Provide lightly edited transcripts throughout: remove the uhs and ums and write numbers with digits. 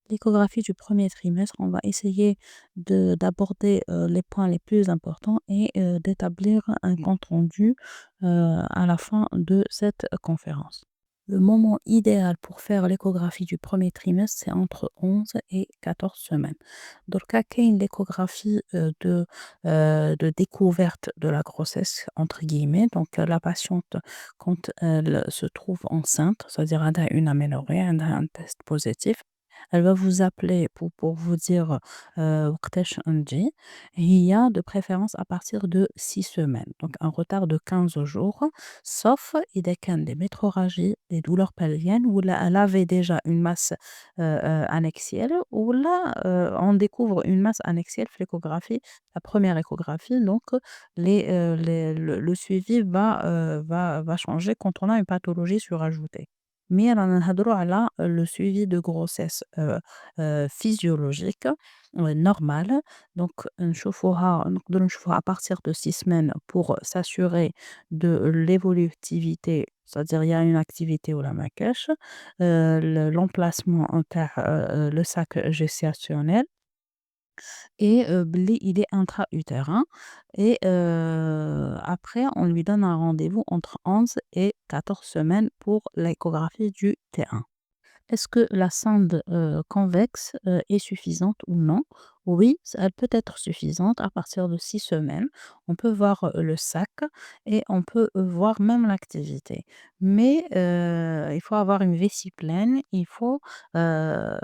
l'échographie du premier trimestre, on va essayer d'aborder les points les plus importants et d'établir un compte rendu à la fin de cette conférence. Le moment idéal pour faire l'échographie du premier trimestre, c'est entre 11 et 14 semaines. Dans le cas qu'il l'échographie de découverte de la grossesse, entre guillemets, donc la patiente, quand elle se trouve enceinte, c'est-à-dire elle a une aménorrhée, elle a un test positif, elle va vous appeler pour vous dire وقتاش نجي. هي de préférence à partir de 6 semaines, donc un retard de 15 jours, sauf إذا كان des métrorragies, des douleurs pelviennes ou là elle avait déjà une masse annexielle ou là on découvre une masse annexielle في l'échographie, la première échographie, donc le suivi va changer quand on a une pathologie surajoutée. Mais رانا نهضروا على le suivi de grossesse physiologique normal. Donc نقدروا نشوفوها à partir de 6 semaines pour s'assurer de l'évolutivité, c'est-à-dire il y a une activité ou la ما كاش, l'emplacement نتاع le sac gestationnel et بلي il est intra-utérin et après on lui donne un rendez-vous entre 11 et 14 semaines pour l'échographie du T1. Est-ce que la sonde, convexe, est suffisante ou non? Oui, elle peut être suffisante à partir de 6 semaines. On peut voir, le sac et on peut, voir même l'activité. Mais, il faut avoir une vessie pleine, il faut, heu,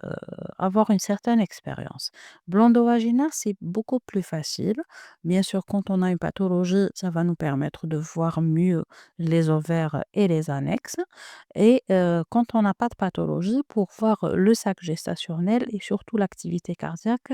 avoir une certaine expérience. Blando-vaginaire, c'est beaucoup plus facile. Bien sûr, quand on a une pathologie, ça va nous permettre de voir mieux les ovaires et les annexes. Et quand on n'a pas de pathologie, pour voir le sac gestationnel et surtout l'activité cardiaque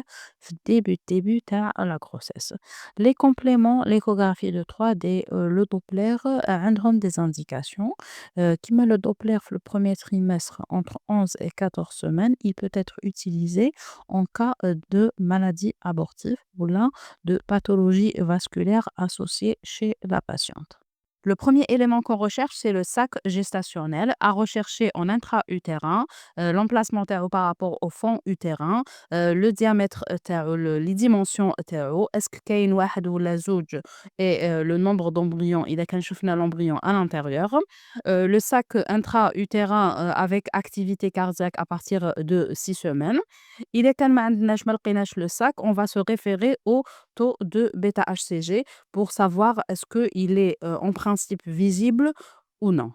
début à la grossesse. Les compléments, l'échographie de 3D, le Doppler, عندهم des indications. كيما le Doppler le premier trimestre entre 11 et 14 semaines, il peut être utilisé en cas de maladie abortive ou là de pathologie vasculaire associée chez la patiente. Le premier élément qu'on recherche, c'est le sac gestationnel à rechercher en intra-utérin, l'emplacement تاعو par rapport au fond utérin, le diamètre تاعو les dimensions تاعو، est-ce que كاين واحد ولا زوج et le nombre d'embryons إذا كان شفنا l'embryon à l'intérieur. Le sac intra-utérin avec activité cardiaque à partir de 6 semaines. إذا كان ما عندناش ما لقيناش le sac, on va se référer au taux de bêta-HCG pour savoir est-ce qu'il est en principe visible ou non.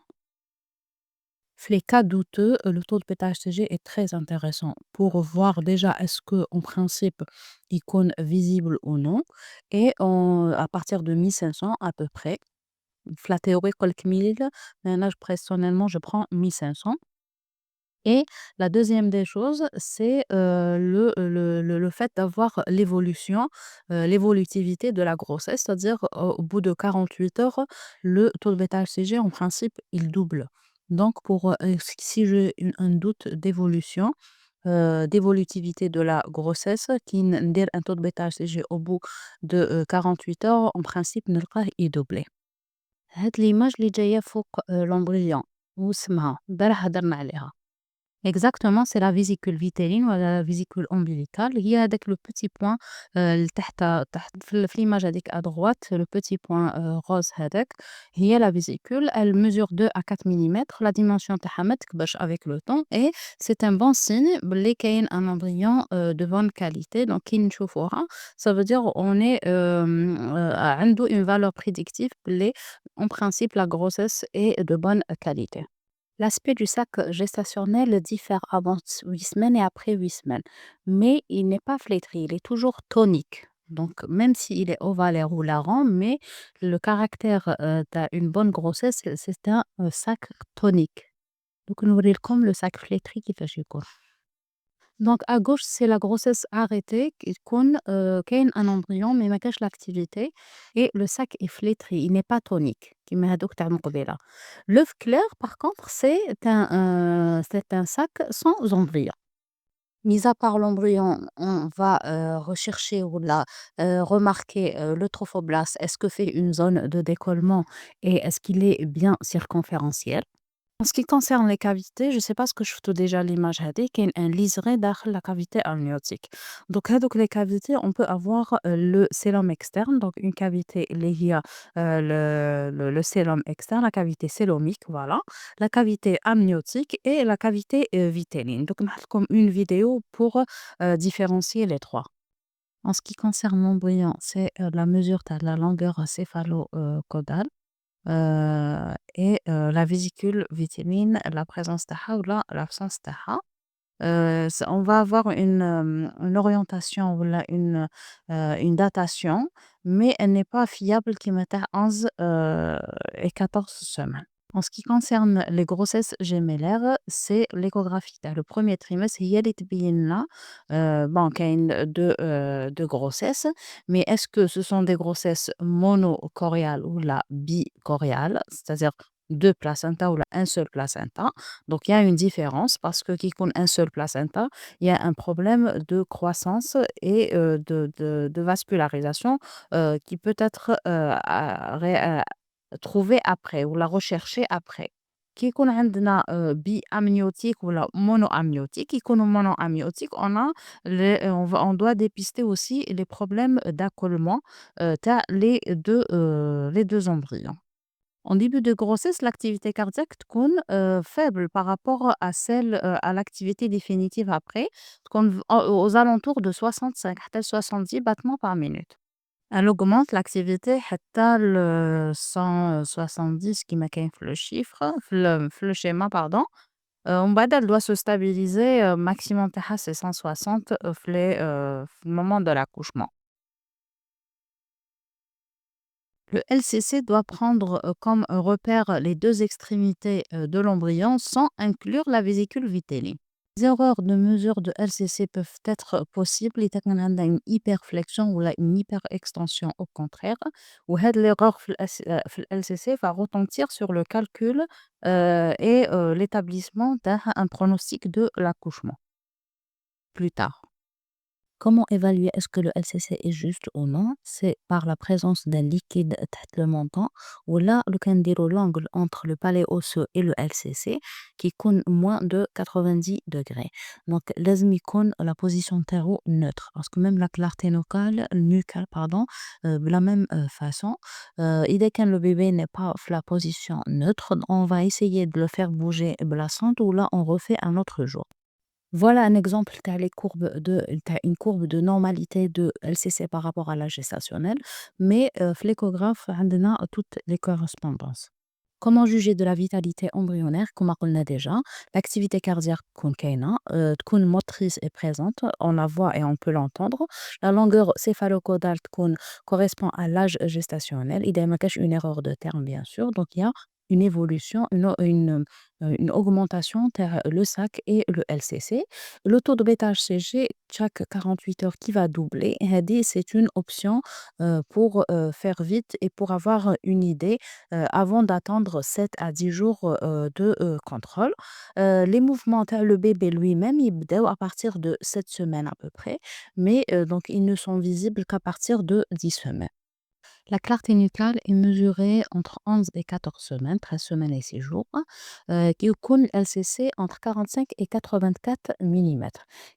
Les cas douteux, le taux de bêta-HCG est très intéressant pour voir déjà est-ce que en principe il est visible ou non et à partir de 1500 à peu près. La théorie يقول لك 1000 mais là personnellement je prends 1500. Et la deuxième des choses, c'est le fait d'avoir l'évolution, l'évolutivité de la grossesse, c'est-à-dire au bout de 48 heures, le taux de bêta-HCG, en principe, il double. Donc, si j'ai un doute d'évolution, d'évolutivité de la grossesse, qui ندير un taux de bêta-HCG au bout de 48 heures, en principe, نلقاه يدوبلي. هاد l'image اللي جاية فوق l'embryon واسمها دابا هضرنا عليها. Exactement, c'est la vésicule vitelline ou la vésicule ombilicale. Il y a avec le petit point في l'image avec à droite, le petit point rose هذاك هي la vésicule. Elle mesure 2 à 4 millimètres. La dimension تاعها ما تكبرش avec le temps et c'est un bon signe بلي كاين un embryon de bonne qualité. Donc كي نشوفوها ça veut dire on est عنده une valeur prédictive بلي en principe la grossesse est de bonne qualité. L'aspect du sac gestationnel diffère avant 8 semaines et après 8 semaines, mais il n'est pas flétri, il est toujours tonique. Donc, même s'il est ovalaire ou larand, mais le caractère d'une bonne grossesse, c'est un sac tonique. Donc, nous voulons comme le sac flétri qui fait chier. Donc à gauche, c'est la grossesse arrêtée qui كون كاين un embryon mais ما كاش l'activité et le sac est flétri, il n'est pas tonique كيما هادوك تاع من قبيلة. L'œuf clair par contre, c'est un sac sans embryon. Mis à part l'embryon, on va rechercher ou là, remarquer le trophoblast. Est-ce que fait une zone de décollement et est-ce qu'il est bien circonférentiel? En ce qui concerne les cavités, je sais pas ce que je t'ai déjà l'image هذه كاين un liseré داخل la cavité amniotique. Donc هادوك les cavités, on peut avoir le célum externe, donc une cavité اللي هي le célum externe, la cavité célomique, voilà, la cavité amniotique et la cavité vitelline. Donc نحط لكم une vidéo pour différencier les trois. En ce qui concerne l'embryon, c'est la mesure de la longueur céphalo-caudale. Et la vésicule vitelline, la présence تاعها ou l'absence تاعها. On va avoir une orientation ou une datation, mais elle n'est pas fiable qui mettait 11 et 14 semaines. En ce qui concerne les grossesses gémellaires, c'est l'échographie. Le premier trimestre, il y a les là, bon, qu'il y a deux grossesses, mais est-ce que ce sont des grossesses monocoriales ou la bicoriale, c'est-à-dire deux placentas ou un seul placenta? Donc, il y a une différence parce que qui compte un seul placenta, il y a un problème de croissance et de vascularisation qui peut être trouvé après ou la rechercher après. Qui يكون عندنا biamniotique ou la monoamniotique, qui يكونوا monoamniotique, on doit dépister aussi les problèmes d'accolement تاع les deux embryons. En début de grossesse, l'activité cardiaque تكون faible par rapport à celle à l'activité définitive après, تكون aux alentours de 65 حتى 70 battements par minute. Elle augmente l'activité حتى ل 170 كيما كاين في le chiffre في le schéma pardon. ومن بعد elle doit se stabiliser maximum تاعها c'est 160 في le moment de l'accouchement. Le LCC doit prendre comme repère les deux extrémités de l'embryon sans inclure la vésicule vitelline. Les erreurs de mesure de LCC peuvent être possibles إذا كان عندنا une hyperflexion ou une hyperextension au contraire. Ou l'erreur في ال LCC va retentir sur le calcul et l'établissement d'un pronostic de l'accouchement plus tard. Comment évaluer est-ce que le LCC est juste ou non? C'est par la présence d'un liquide تحت le menton ou là le كنديروا l'angle entre le palais osseux et le LCC qui يكون moins de 90 degrés. Donc لازم يكون la position تاعو neutre parce que même la clarté nucale pardon de la même façon إذا كان le bébé n'est pas في la position neutre, on va essayer de le faire bouger la sonde ou là on refait un autre jour. Voilà un exemple tu les courbes tu une courbe de normalité de LCC par rapport à la gestationnelle, mais في l'échographe عندنا toutes les correspondances. Comment juger de la vitalité embryonnaire? Comme on l'a déjà, l'activité cardiaque تكون كاينة, تكون motrice et présente, on la voit et on peut l'entendre. La longueur céphalo-caudale correspond à l'âge gestationnel. Il y a une erreur de terme, bien sûr. Donc, il y a une évolution, une augmentation vers le sac et le LCC. Le taux de bêta-HCG, chaque 48 heures qui va doubler. C'est une option pour faire vite et pour avoir une idée avant d'attendre 7 à 10 jours de contrôle. Les mouvements, le bébé lui-même, il بداو à partir de 7 semaines à peu près, mais donc ils ne sont visibles qu'à partir de 10 semaines. La clarté nucléaire est mesurée entre 11 et 14 semaines, 13 semaines et 6 jours, qui يكون LCC entre 45 et 84 mm.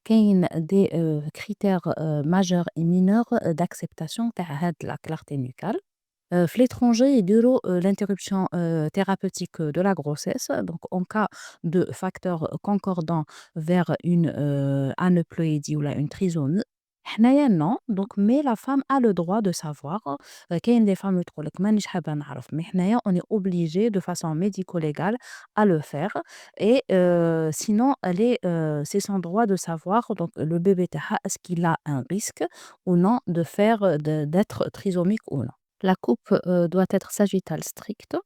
Il y a des critères majeurs et mineurs d'acceptation de la clarté nucléaire. في l'étranger, يديروا l'interruption thérapeutique de la grossesse. Donc, en cas de facteur concordant vers une aneuploïdie ou une trisomie, حنايا non. Donc, mais la femme a le droit de savoir. كاين des femmes يقول لك مانيش حابة نعرف, mais حنايا on est obligé de façon médico-légale à le faire. Et sinon, c'est son droit de savoir, donc le bébé تاعها, est-ce qu'il a un risque ou non de faire d'être trisomique ou non. La coupe doit être sagittale stricte.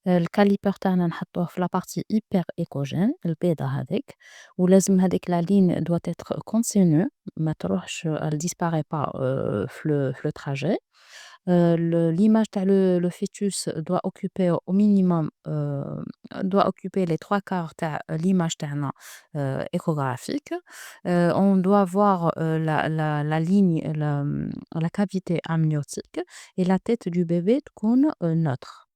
Le caliper تاعنا نحطوه في la partie hyper-échogène, البيضة هاذيك, ولازم هاذيك la ligne doit être continue, ما تروحش, elle disparaît pas في le trajet. L'image تاع le fœtus doit occuper au minimum doit occuper les 3/4 تاع l'image تاعنا échographique. On doit voir la ligne, la cavité amniotique et la tête du bébé تكون neutre.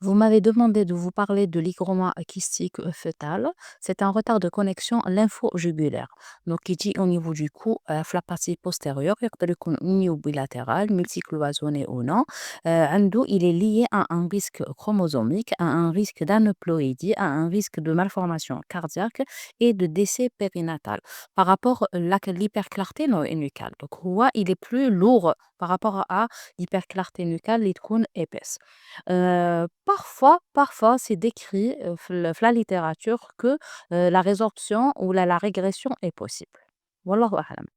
Vous m'avez demandé de vous parler de l'hygroma kystique fœtal. C'est un retard de connexion lympho-jugulaire. Donc, qui dit au niveau du cou, في la partie postérieure, يقدر يكون unilatéral, multicloisonné ou non. Il est lié à un risque chromosomique, à un risque d'aneuploïdie, à un risque de malformation cardiaque et de décès périnatal. Par rapport à l'hyperclarté nucale. Donc, il est plus lourd par rapport à l'hyperclarté nucale, qui est épaisse. Parfois, c'est décrit, في la littérature que, la résorption ou la régression est possible. Wallahu a'lam.